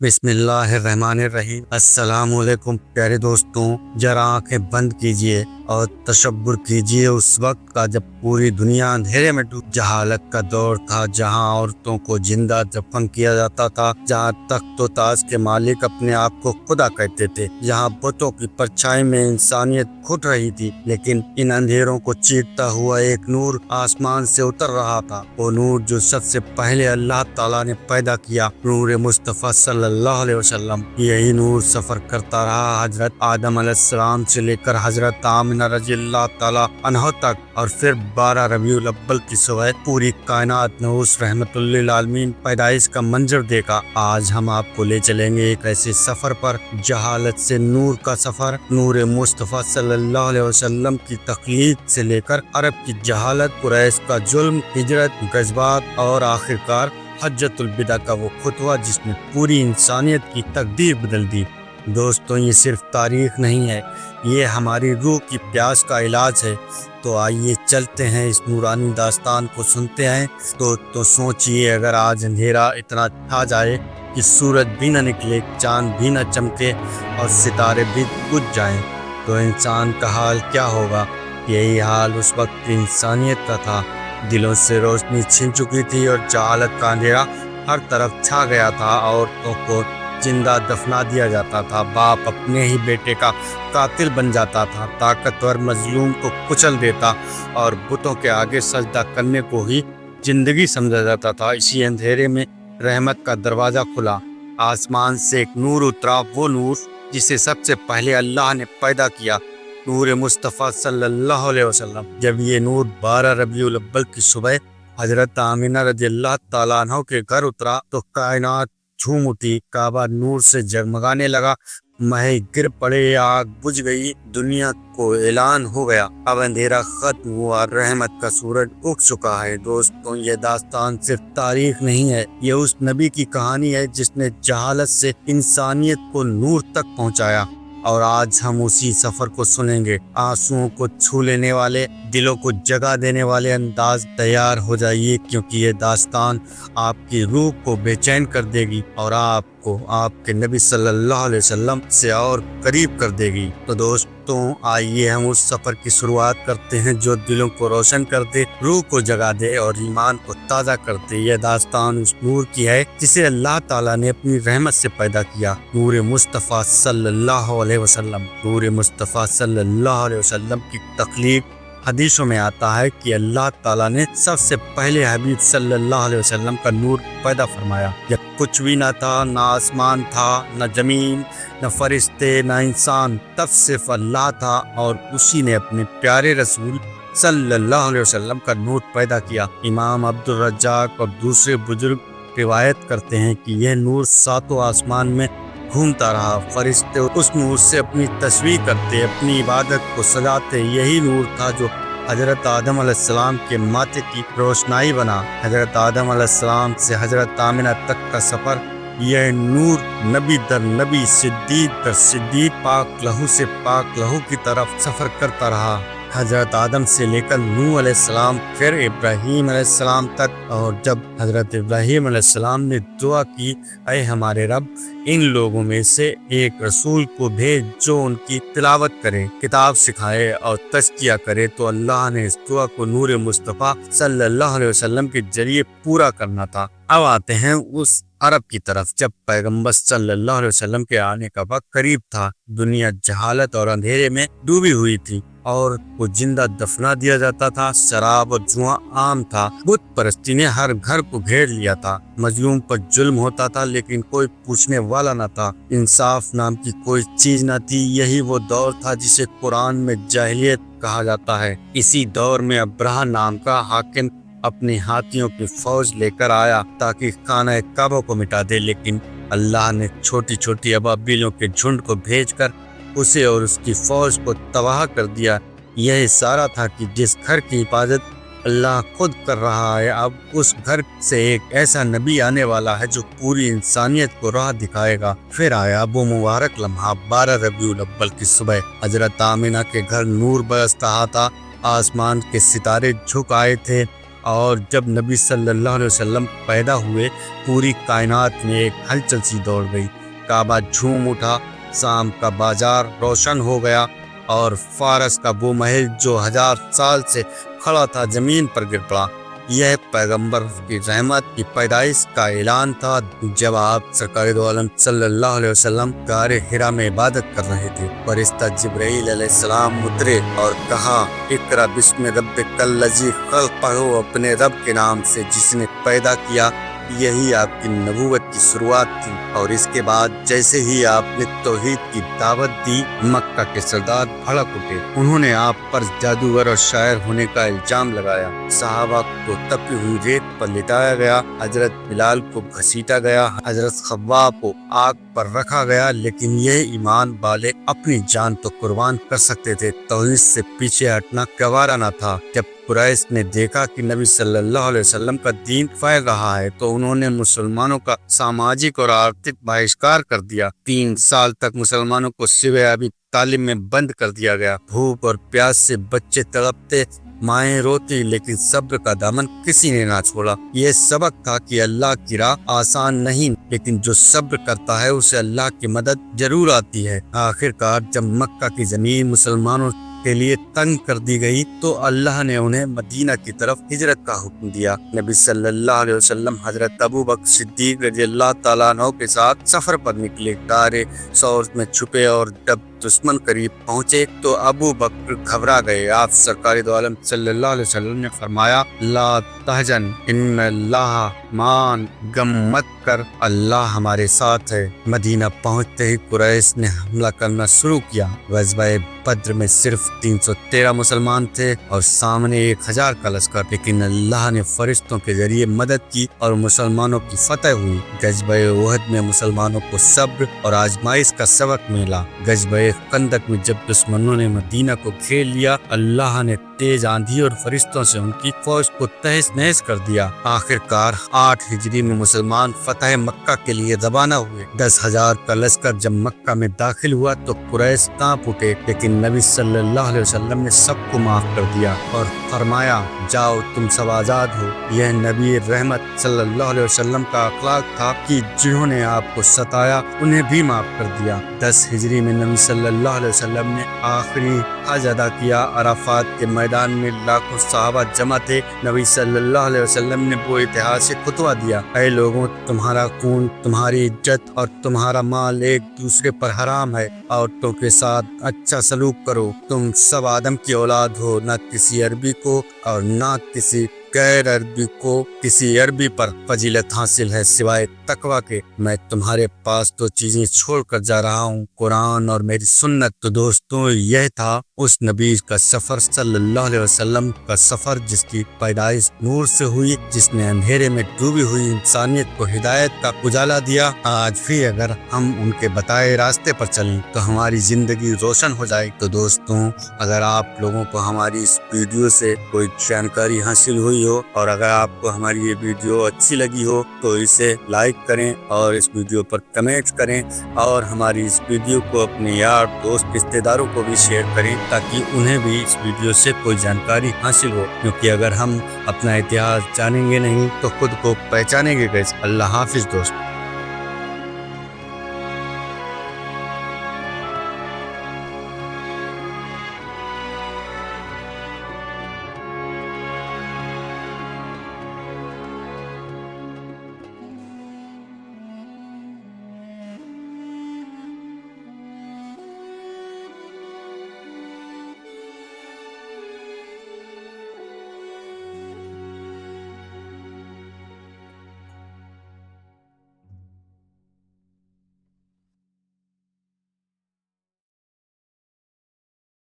بسم اللہ الرحمن الرحیم۔ السلام علیکم پیارے دوستوں، ذرا آنکھیں بند کیجئے اور تصور کیجئے اس وقت کا جب پوری دنیا اندھیرے میں ڈوب جہالت کا دور تھا، جہاں عورتوں کو زندہ دفن کیا جاتا تھا، جہاں تخت و تاج کے مالک اپنے آپ کو خدا کہتے تھے، جہاں بتوں کی پرچھائی میں انسانیت گھٹ رہی تھی، لیکن ان اندھیروں کو چیرتا ہوا ایک نور آسمان سے اتر رہا تھا۔ وہ نور جو سب سے پہلے اللہ تعالیٰ نے پیدا کیا، نور مصطفیٰ صلی اللہ علیہ وسلم۔ یہی نور سفر کرتا رہا حضرت آدم علیہ السلام سے لے کر حضرت آمنہ رضی اللہ تعالیٰ عنہ تک، اور پھر 12 ربیع الاول کی صبح پوری کائنات نے اس رحمت للعالمین پیدائش کا منظر دیکھا۔ آج ہم آپ کو لے چلیں گے ایک ایسے سفر پر، جہالت سے نور کا سفر، نور مصطفیٰ صلی اللہ علیہ وسلم کی تخلیق سے لے کر عرب کی جہالت، قریش کا ظلم، ہجرت، غزوات اور آخرکار حجۃ الوداع کا وہ خطوہ جس نے پوری انسانیت کی تقدیر بدل دی۔ دوستوں، یہ صرف تاریخ نہیں ہے، یہ ہماری روح کی پیاس کا علاج ہے۔ تو آئیے چلتے ہیں اس نورانی داستان کو سنتے ہیں۔ تو سوچئے، اگر آج اندھیرا اتنا چھا جائے کہ سورج بھی نہ نکلے، چاند بھی نہ چمکے اور ستارے بھی بجھ جائیں، تو انسان کا حال کیا ہوگا؟ یہی حال اس وقت انسانیت کا تھا۔ دلوں سے روشنی چھن چکی تھی اور جہالت کا اندھیرا ہر طرف چھا گیا تھا۔ عورتوں کو زندہ دفنا دیا جاتا تھا، باپ اپنے ہی بیٹے کا قاتل بن جاتا تھا، طاقتور مظلوم کو کچل دیتا اور بتوں کے آگے سجدہ کرنے کو ہی زندگی سمجھا جاتا تھا۔ اسی اندھیرے میں رحمت کا دروازہ کھلا، آسمان سے ایک نور اترا، وہ نور جسے سب سے پہلے اللہ نے پیدا کیا، نور مصطفیٰ صلی اللہ علیہ وسلم۔ جب یہ نور 12 ربیع الاول کی صبح حضرت آمنہ رضی اللہ تعالیٰ عنہ کے گھر اترا تو کائنات جھوم اٹھی، کعبہ نور سے جگمگانے لگا، مہے گر پڑے، آگ بجھ گئی، دنیا کو اعلان ہو گیا، اب اندھیرا ختم ہوا، رحمت کا سورج اگ چکا ہے۔ دوستوں، یہ داستان صرف تاریخ نہیں ہے، یہ اس نبی کی کہانی ہے جس نے جہالت سے انسانیت کو نور تک پہنچایا، اور آج ہم اسی سفر کو سنیں گے۔ آنسوؤں کو چھو لینے والے، دلوں کو جگہ دینے والے انداز تیار ہو جائیے، کیونکہ یہ داستان آپ کی روح کو بے چین کر دے گی اور آپ کو آپ کے نبی صلی اللہ علیہ وسلم سے اور قریب کر دے گی۔ تو دوستوں، آئیے ہم اس سفر کی شروعات کرتے ہیں جو دلوں کو روشن کر دے، روح کو جگا دے اور ایمان کو تازہ کر دے۔ یہ داستان اس نور کی ہے جسے اللہ تعالیٰ نے اپنی رحمت سے پیدا کیا، نور مصطفیٰ صلی اللہ علیہ وسلم۔ نور مصطفیٰ صلی اللہ علیہ وسلم کی تخلیق حدیثوں میں آتا ہے کہ اللہ تعالیٰ نے سب سے پہلے حبیب صلی اللہ علیہ وسلم کا نور پیدا فرمایا۔ جب کچھ بھی نہ تھا، نہ آسمان تھا، نہ زمین، نہ فرشتے، نہ انسان، تب صرف اللہ تھا، اور اسی نے اپنے پیارے رسول صلی اللہ علیہ وسلم کا نور پیدا کیا۔ امام عبد الرزاق اور دوسرے بزرگ روایت کرتے ہیں کہ یہ نور ساتوں آسمان میں گھومتا رہا، فرشتے اس نور سے اپنی تسبیح کرتے، اپنی عبادت کو سجاتے۔ یہی نور تھا جو حضرت آدم علیہ السلام کے ماتھے کی روشنائی بنا۔ حضرت آدم علیہ السلام سے حضرت آمنہ تک کا سفر، یہ نور نبی در نبی، صدیق در صدیق، پاک لہو سے پاک لہو کی طرف سفر کرتا رہا، حضرت آدم سے لے کر نوح علیہ السلام، پھر ابراہیم علیہ السلام تک۔ اور جب حضرت ابراہیم علیہ السلام نے دعا کی، اے ہمارے رب، ان لوگوں میں سے ایک رسول کو بھیج جو ان کی تلاوت کرے، کتاب سکھائے اور تزکیہ کرے، تو اللہ نے اس دعا کو نور مصطفیٰ صلی اللہ علیہ وسلم کے ذریعے پورا کرنا تھا۔ اب آتے ہیں اس عرب کی طرف۔ جب پیغمبر صلی اللہ علیہ وسلم کے آنے کا وقت قریب تھا، دنیا جہالت اور اندھیرے میں ڈوبی ہوئی تھی، اور وہ زندہ دفنا دیا جاتا تھا، شراب اور جوا عام تھا، بت پرستی نے ہر گھر کو گھیر لیا تھا، مظلوم پر ظلم ہوتا تھا لیکن کوئی پوچھنے والا نہ تھا، انصاف نام کی کوئی چیز نہ تھی۔ یہی وہ دور تھا جسے قرآن میں جاہلیت کہا جاتا ہے۔ اسی دور میں ابرہہ نام کا حاکم اپنے ہاتھیوں کی فوج لے کر آیا تاکہ خانہ کعبہ کو مٹا دے، لیکن اللہ نے چھوٹی چھوٹی ابابیلوں کے جھنڈ کو بھیج کر اسے اور اس کی فوج کو تباہ کر دیا۔ یہ اشارہ تھا کہ جس گھر کی حفاظت اللہ خود کر رہا ہے، اب اس گھر سے ایک ایسا نبی آنے والا ہے جو پوری انسانیت کو راہ دکھائے گا۔ پھر آیا وہ مبارک لمحہ، 12 ربیع الاول کی صبح، حضرت آمنہ کے گھر نور برس رہا تھا، آسمان کے ستارے جھک آئے تھے اور جب نبی صلی اللہ علیہ وسلم پیدا ہوئے پوری کائنات میں ایک ہلچل سی دوڑ گئی، کعبہ جھوم اٹھا، شام کا بازار روشن ہو گیا اور فارس کا وہ محل جو 1000 سال سے کھڑا تھا زمین پر گر پڑا۔ یہ پیغمبر کی رحمت کی پیدائش کا اعلان تھا۔ جب آپ سرکار دو عالم صلی اللہ علیہ وسلم غار حرا میں عبادت کر رہے تھے، فرشتہ جبرائیل علیہ السلام اترے اور کہا، اقرا بسم ربک الذی خلق، پڑھو اپنے رب کے نام سے جس نے پیدا کیا۔ یہی آپ کی نبوت کی شروعات تھی، اور اس کے بعد جیسے ہی آپ نے توحید کی دعوت دی، مکہ کے سردار بھڑک اٹھے۔ انہوں نے آپ پر جادوگر اور شاعر ہونے کا الزام لگایا۔ صحابہ کو تپی ہوئی ریت پر لٹایا گیا، حضرت بلال کو گھسیٹا گیا، حضرت خباب کو آگ پر رکھا گیا، لیکن یہ ایمان والے اپنی جان تو قربان کر سکتے تھے، توحید سے پیچھے ہٹنا گوارا نہ تھا۔ جب قریش نے دیکھا کہ نبی صلی اللہ علیہ وسلم کا دین پھیل رہا ہے تو انہوں نے مسلمانوں کا سماجک اور آرتھک بہشکار کر دیا۔ 3 سال تک مسلمانوں کو سوائے ابھی تعلیم میں بند کر دیا گیا۔ بھوک اور پیاس سے بچے تڑپتے، مائیں روتی، لیکن صبر کا دامن کسی نے نہ چھوڑا۔ یہ سبق تھا کہ اللہ کی راہ آسان نہیں، لیکن جو صبر کرتا ہے اسے اللہ کی مدد ضرور آتی ہے۔ آخرکار جب مکہ کی زمین مسلمانوں کے لیے تنگ کر دی گئی تو اللہ نے انہیں مدینہ کی طرف ہجرت کا حکم دیا۔ نبی صلی اللہ علیہ وسلم حضرت ابوبکر صدیق رضی اللہ تعالیٰ عنہ کے ساتھ سفر پر نکلے۔ غار ثور میں چھپے اور جب دشمن قریب پہنچے تو ابو بکر گھبرا گئے۔ آپ سرکار دو عالم صلی اللہ علیہ وسلم نے فرمایا، لا تحزن ان اللہ مان، غم مت کر، اللہ ہمارے ساتھ ہے۔ مدینہ پہنچتے ہی قریش نے حملہ کرنا شروع کیا۔ غزوہ بدر میں صرف 313 مسلمان تھے اور سامنے 1000 کا لشکر، لیکن اللہ نے فرشتوں کے ذریعے مدد کی اور مسلمانوں کی فتح ہوئی۔ غزوہ احد میں مسلمانوں کو صبر اور آزمائش کا سبق ملا۔ غزوہ خندق میں جب دشمنوں نے مدینہ کو گھیر لیا، اللہ نے تیز آندھی اور فرشتوں سے ان کی فوج کو تہس نہس کر دیا۔ آخرکار 8 ہجری میں مسلمان فتح مکہ کے لیے روانہ ہوئے۔ 10,000 کا لشکر جب مکہ میں داخل ہوا تو قریش کانپ اٹھے، لیکن نبی صلی اللہ علیہ وسلم نے سب کو معاف کر دیا اور فرمایا، جاؤ تم سب آزاد ہو۔ یہ نبی رحمت صلی اللہ علیہ وسلم کا اخلاق تھا کہ جنہوں نے آپ کو ستایا انہیں بھی معاف کر دیا۔ 10 ہجری میں نبی صلی اللہ علیہ وسلم نے آخری حج ادا کیا۔ عرفات کے میدان میں لاکھوں صحابہ جمع تھے۔ نبی صلی اللہ علیہ وسلم نے وہ ایتہاسک خطبہ دیا، اے لوگوں، تمہارا خون، تمہاری عزت اور تمہارا مال ایک دوسرے پر حرام ہے، عورتوں کے ساتھ اچھا سلوک کرو۔ تم سب آدم کی اولاد ہو، نہ کسی عربی کو اور نہ کسی غیر عربی کو کسی عربی پر فضیلت حاصل ہے سوائے تقوی کے۔ میں تمہارے پاس 2 چیزیں چھوڑ کر جا رہا ہوں، قرآن اور میری سنت۔ تو دوستوں، یہ تھا اس نبی کا سفر، صلی اللہ علیہ وسلم کا سفر، جس کی پیدائش نور سے ہوئی، جس نے اندھیرے میں ڈوبی ہوئی انسانیت کو ہدایت کا اجالا دیا۔ آج بھی اگر ہم ان کے بتائے راستے پر چلیں تو ہماری زندگی روشن ہو جائے۔ تو دوستوں، اگر آپ لوگوں کو ہماری اس ویڈیو سے کوئی جانکاری حاصل ہوئی ہو اور اگر آپ کو ہماری یہ ویڈیو اچھی لگی ہو تو اسے لائک کریں اور اس ویڈیو پر کمنٹ کریں، اور ہماری اس ویڈیو کو اپنے یار دوست رشتہ داروں کو بھی شیئر کریں تاکہ انہیں بھی اس ویڈیو سے کوئی جانکاری حاصل ہو، کیونکہ اگر ہم اپنا اتہاس جانیں گے نہیں تو خود کو پہچانیں گے کیسے۔ اللہ حافظ دوست۔